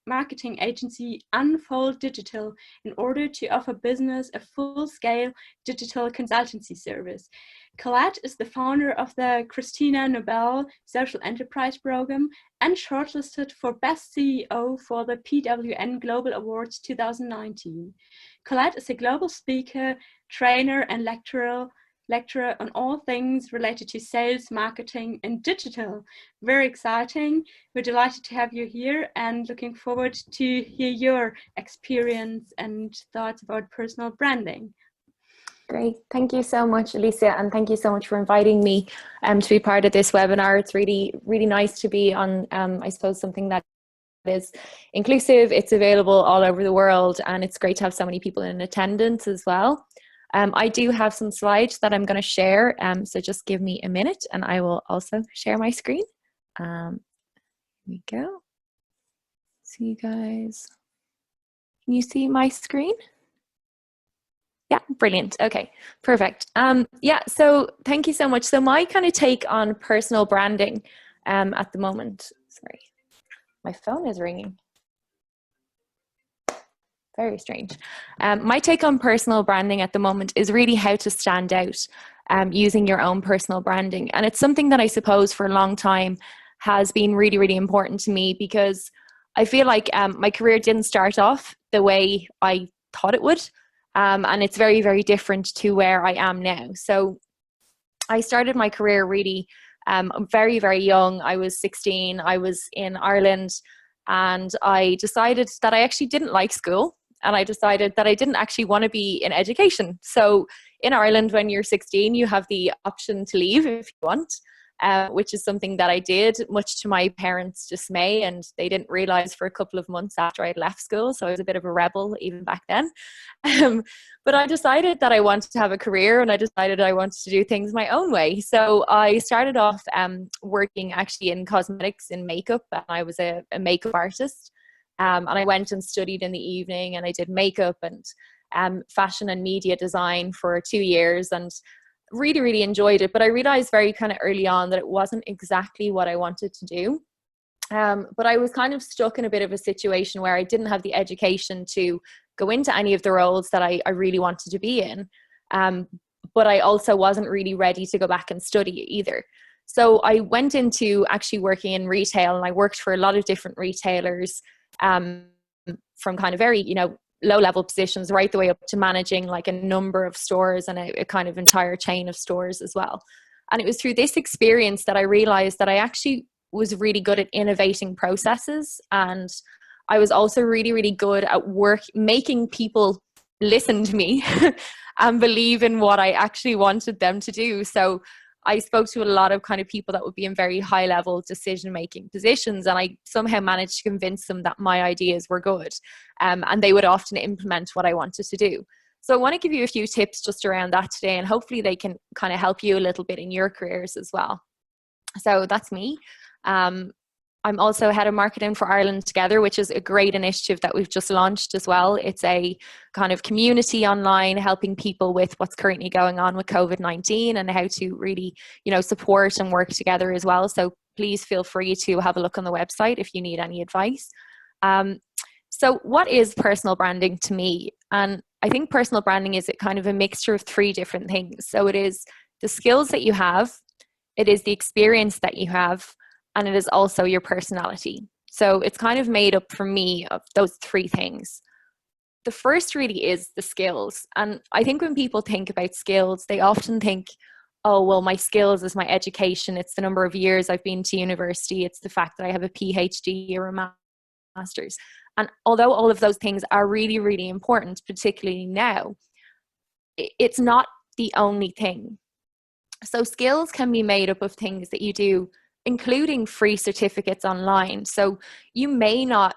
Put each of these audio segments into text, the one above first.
marketing agency Unfold Digital in order to offer business a full-scale digital consultancy service. Collette is the founder of the Christina Nobel Social Enterprise Program and shortlisted for Best CEO for the PWN Global Awards 2019. Collette is a global speaker, trainer, and lecturer on all things related to sales, marketing, and digital. Very exciting. We're delighted to have you here and looking forward to hear your experience and thoughts about personal branding. Great. Thank you so much, Alicia, and thank you so much for inviting me to be part of this webinar. It's really, really nice to be on, I suppose, something that is inclusive. It's available all over the world, and it's great to have so many people in attendance as well. I do have some slides that I'm going to share, so just give me a minute and I will also share my screen. Here we go. So you guys, can you see my screen? Yeah, brilliant. Okay, perfect. Yeah, so thank you so much. So my kind of take on personal branding at the moment, sorry, my phone is ringing. Very strange. My take on personal branding at the moment is really how to stand out using your own personal branding. And it's something that I suppose for a long time has been really, really important to me, because I feel like my career didn't start off the way I thought it would. And it's very, very different to where I am now. So I started my career really very, very young. I was 16. I was in Ireland, and I decided that I actually didn't like school. And I decided that I didn't actually want to be in education. So in Ireland, when you're 16, you have the option to leave if you want, which is something that I did, much to my parents' dismay. And they didn't realize for a couple of months after I'd left school. So I was a bit of a rebel even back then. But I decided that I wanted to have a career, and I decided I wanted to do things my own way. So I started off working actually in cosmetics and makeup, and I was a makeup artist. And I went and studied in the evening, and I did makeup and fashion and media design for 2 years, and really, really enjoyed it. But I realized very kind of early on that it wasn't exactly what I wanted to do. But I was kind of stuck in a bit of a situation where I didn't have the education to go into any of the roles that I really wanted to be in. But I also wasn't really ready to go back and study either. So I went into actually working in retail, and I worked for a lot of different retailers, from kind of very, low level positions right the way up to managing like a number of stores and a kind of entire chain of stores as well. And it was through this experience that I realized that I actually was really good at innovating processes. And I was also really, really good at making people listen to me and believe in what I actually wanted them to do. So I spoke to a lot of kind of people that would be in very high level decision-making positions, and I somehow managed to convince them that my ideas were good, and they would often implement what I wanted to do. So I want to give you a few tips just around that today, and hopefully they can kind of help you a little bit in your careers as well. So that's me. I'm also head of marketing for Ireland Together, which is a great initiative that we've just launched as well. It's a kind of community online helping people with what's currently going on with COVID-19 and how to really, support and work together as well. So please feel free to have a look on the website if you need any advice. So what is personal branding to me? And I think personal branding is kind of a mixture of 3 different things. So it is the skills that you have, it is the experience that you have, and it is also your personality. So it's kind of made up for me of those 3 things. The first really is the skills. And I think when people think about skills, they often think, oh, well, my skills is my education. It's the number of years I've been to university. It's the fact that I have a PhD or a master's. And although all of those things are really, really important, particularly now, it's not the only thing. So skills can be made up of things that you do, including free certificates online. So you may not,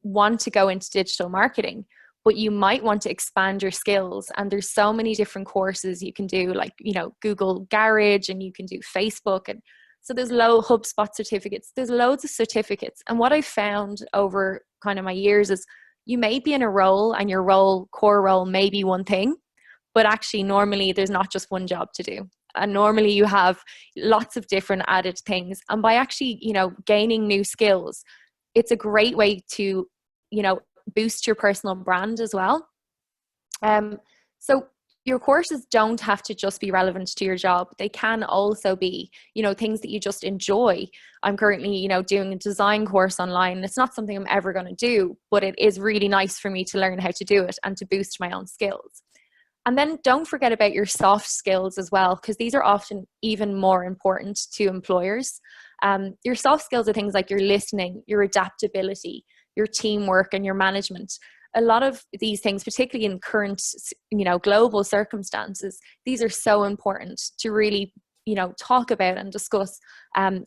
want to go into digital marketing, but you might want to expand your skills. And there's so many different courses you can do, like, Google Garage, and you can do Facebook. And so there's HubSpot certificates. There's loads of certificates. And what I've found over kind of my years is you may be in a role, and your core role may be one thing, but actually normally there's not just one job to do. And normally you have lots of different added things. And by actually, gaining new skills, it's a great way to, boost your personal brand as well. So your courses don't have to just be relevant to your job. They can also be, things that you just enjoy. I'm currently, doing a design course online. It's not something I'm ever going to do, but it is really nice for me to learn how to do it and to boost my own skills. And then don't forget about your soft skills as well, because these are often even more important to employers. Your soft skills are things like your listening, your adaptability, your teamwork, and your management. A lot of these things, particularly in current, global circumstances, these are so important to really, talk about and discuss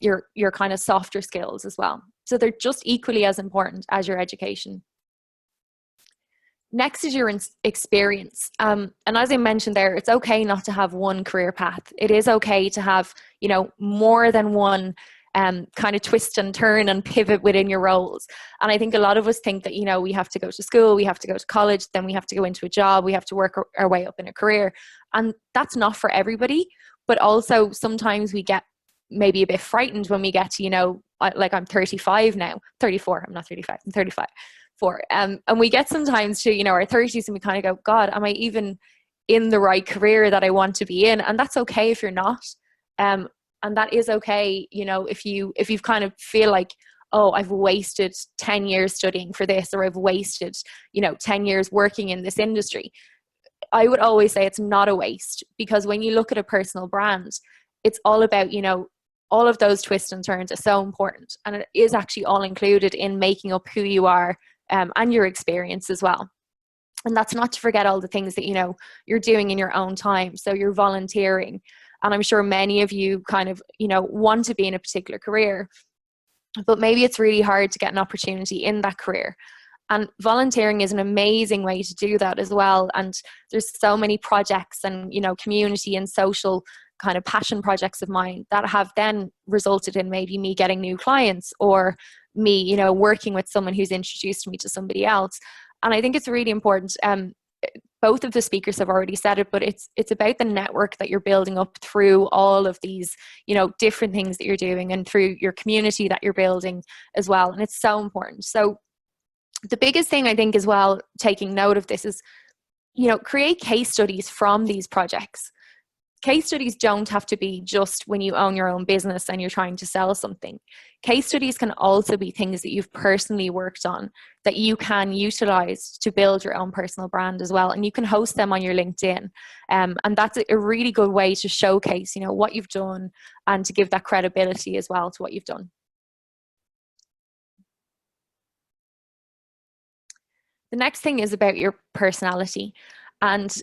your kind of softer skills as well. So they're just equally as important as your education. Next is your experience. And as I mentioned there, it's okay not to have one career path. It is okay to have, more than one kind of twist and turn and pivot within your roles. And I think a lot of us think that, we have to go to school, we have to go to college, then we have to go into a job, we have to work our way up in a career. And that's not for everybody. But also sometimes we get maybe a bit frightened when we get to, like I'm 35 now, 34, I'm not 35, I'm 35. And we get sometimes to, our 30s and we kind of go, God, am I even in the right career that I want to be in? And that's okay if you're not. And that is okay, if you've kind of feel like, oh, I've wasted 10 years studying for this, or I've wasted, 10 years working in this industry. I would always say it's not a waste, because when you look at a personal brand, it's all about, all of those twists and turns are so important. And it is actually all included in making up who you are, and your experience as well. And that's not to forget all the things that, you're doing in your own time. So you're volunteering. And I'm sure many of you kind of, want to be in a particular career, but maybe it's really hard to get an opportunity in that career. And volunteering is an amazing way to do that as well. And there's so many projects and, community and social kind of passion projects of mine that have then resulted in maybe me getting new clients, or me, working with someone who's introduced me to somebody else. And I think it's really important. Both of the speakers have already said it, but it's about the network that you're building up through all of these, different things that you're doing, and through your community that you're building as well. And it's so important. So the biggest thing I think as well, taking note of this, is, create case studies from these projects. Case studies don't have to be just when you own your own business and you're trying to sell something. Case studies can also be things that you've personally worked on that you can utilize to build your own personal brand as well. And you can host them on your LinkedIn. And that's a really good way to showcase, what you've done, and to give that credibility as well to what you've done. The next thing is about your personality. And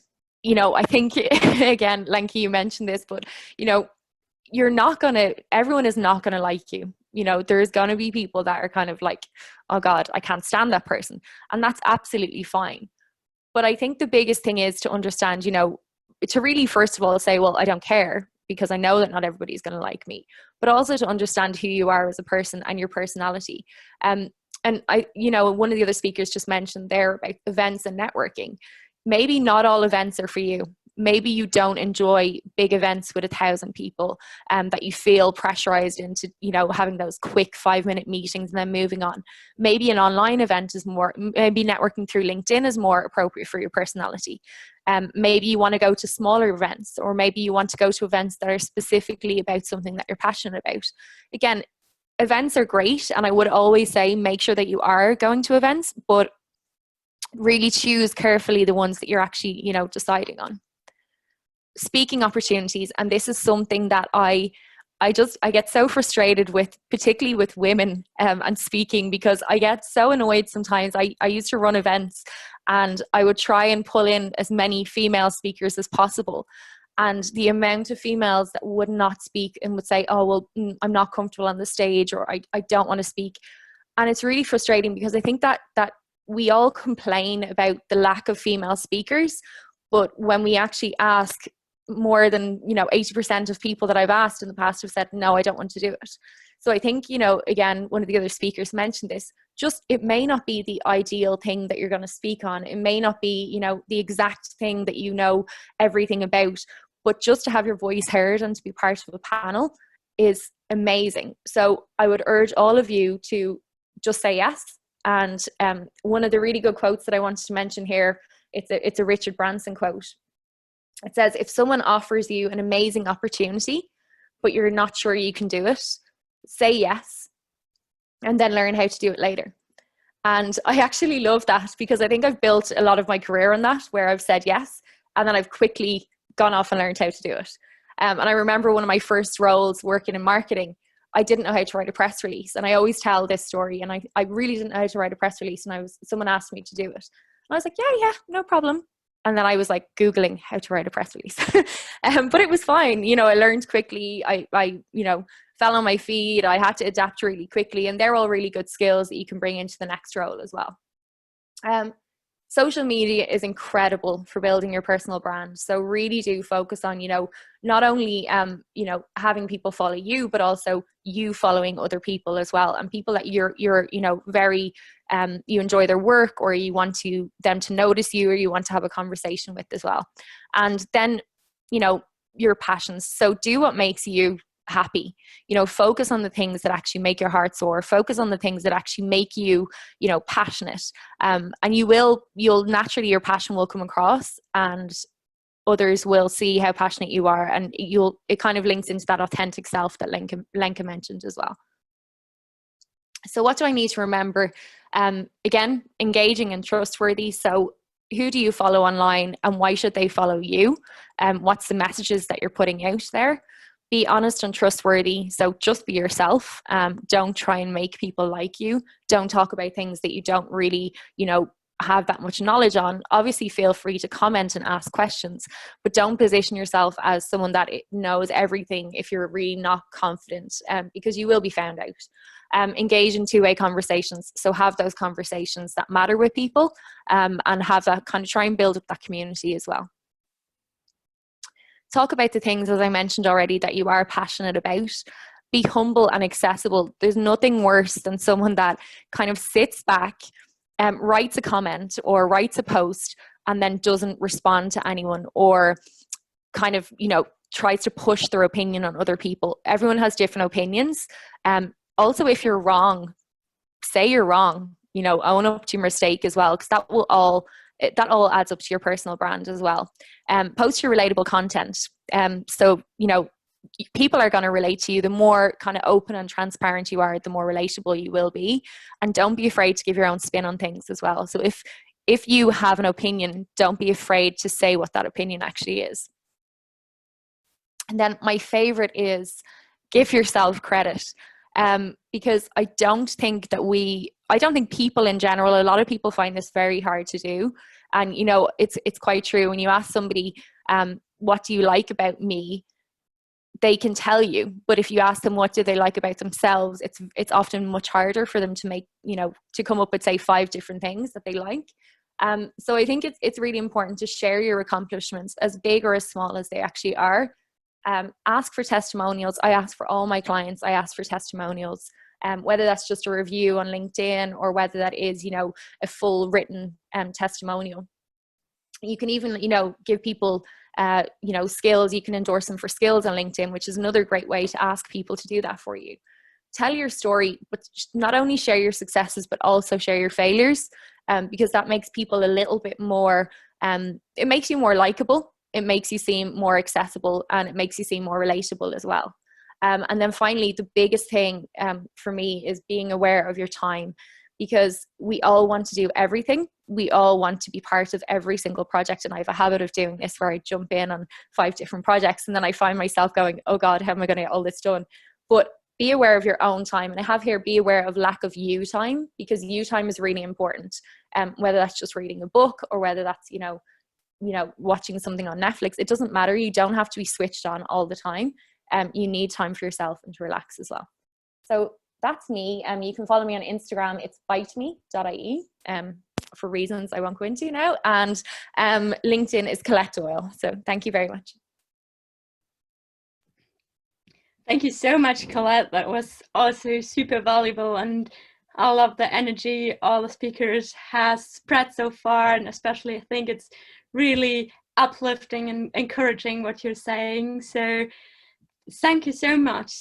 I think, again, Lenky, you mentioned this, but, everyone is not going to like you. There's going to be people that are kind of like, oh God, I can't stand that person. And that's absolutely fine. But I think the biggest thing is to understand, to really, first of all, say, well, I don't care, because I know that not everybody's going to like me, but also to understand who you are as a person and your personality. And I, one of the other speakers just mentioned there about events and networking. Maybe not all events are for you. Maybe you don't enjoy big events with 1,000 people, that you feel pressurized into, having those quick 5-minute meetings and then moving on. Maybe an online event is more, maybe networking through LinkedIn is more appropriate for your personality. Maybe you want to go to smaller events, or maybe you want to go to events that are specifically about something that you're passionate about. Again, events are great. And I would always say, make sure that you are going to events, but really choose carefully the ones that you're actually, deciding on. Speaking opportunities, and this is something that I get so frustrated with, particularly with women, and speaking, because I get so annoyed sometimes. I used to run events, and I would try and pull in as many female speakers as possible. And the amount of females that would not speak and would say, oh, well, I'm not comfortable on the stage, or I don't want to speak. And it's really frustrating, because I think that we all complain about the lack of female speakers, but when we actually ask, more than 80% of people that I've asked in the past have said, no, I don't want to do it. So I think, again, one of the other speakers mentioned this, just it may not be the ideal thing that you're going to speak on. It may not be, the exact thing that everything about, but just to have your voice heard and to be part of a panel is amazing. So I would urge all of you to just say yes. And one of the really good quotes that I wanted to mention here, it's a Richard Branson quote. It says, if someone offers you an amazing opportunity, but you're not sure you can do it, say yes, and then learn how to do it later. And I actually love that, because I think I've built a lot of my career on that, where I've said yes, and then I've quickly gone off and learned how to do it. And I remember one of my first roles working in marketing, I didn't know how to write a press release. And I always tell this story, and I really didn't know how to write a press release. And someone asked me to do it. And I was like, yeah, no problem. And then I was like Googling how to write a press release. But it was fine. You know, I learned quickly. I fell on my feet. I had to adapt really quickly. And they're all really good skills that you can bring into the next role as well. Social media is incredible for building your personal brand. So really do focus on, not only, having people follow you, but also you following other people as well. And people that you're very, you enjoy their work, or you want them to notice you, or you want to have a conversation with as well. And then, your passions. So do what makes you happy. Focus on the things that actually make your heart soar. Focus on the things that actually make you, passionate. And you'll naturally, your passion will come across, and others will see how passionate you are, and it kind of links into that authentic self that Lenka mentioned as well. So what do I need to remember? Again, engaging and trustworthy. So who do you follow online, and why should they follow you? What's the messages that you're putting out there? Be honest and trustworthy. So just be yourself. Don't try and make people like you. Don't talk about things that you don't really, have that much knowledge on. Obviously, feel free to comment and ask questions, but don't position yourself as someone that knows everything if you're really not confident, because you will be found out. Engage in two-way conversations. So have those conversations that matter with people, and have that kind of, try and build up that community as well. Talk about the things, as I mentioned already, that you are passionate about. Be humble and accessible. There's nothing worse than someone that kind of sits back, writes a comment or writes a post, and then doesn't respond to anyone, or kind of, tries to push their opinion on other people. Everyone has different opinions. Also, if you're wrong, say you're wrong. Own up to your mistake as well, because that all adds up to your personal brand as well. Post your relatable content. So, people are going to relate to you. The more kind of open and transparent you are, the more relatable you will be. And don't be afraid to give your own spin on things as well. So if you have an opinion, don't be afraid to say what that opinion actually is. And then my favorite is give yourself credit. Because I don't think people in general, a lot of people find this very hard to do. And, it's quite true. When you ask somebody, what do you like about me? They can tell you, but if you ask them what do they like about themselves, it's often much harder for them to make, to come up with, say, 5 different things that they like. So I think it's really important to share your accomplishments, as big or as small as they actually are. Ask for testimonials. I ask for all my clients, I ask for testimonials, whether that's just a review on LinkedIn, or whether that is, a full written testimonial. You can even, give people, skills. You can endorse them for skills on LinkedIn, which is another great way to ask people to do that for you. Tell your story, but not only share your successes, but also share your failures, because that makes people a little bit more, it makes you more likable. It makes you seem more accessible, and it makes you seem more relatable as well. And then finally, the biggest thing for me is being aware of your time, because we all want to do everything. We all want to be part of every single project. And I have a habit of doing this, where I jump in on 5 different projects, and then I find myself going, oh God, how am I going to get all this done? But be aware of your own time. And I have here, be aware of lack of you time, because you time is really important. Whether that's just reading a book, or whether that's, watching something on Netflix, it doesn't matter. You don't have to be switched on all the time. You need time for yourself and to relax as well. So that's me. You can follow me on Instagram. It's biteme.ie, for reasons I won't go into now. And LinkedIn is Collette Doyle. So thank you very much. Thank you so much, Collette. That was also super valuable, and I love the energy all the speakers has spread so far, and especially I think it's really uplifting and encouraging what you're saying. So thank you so much.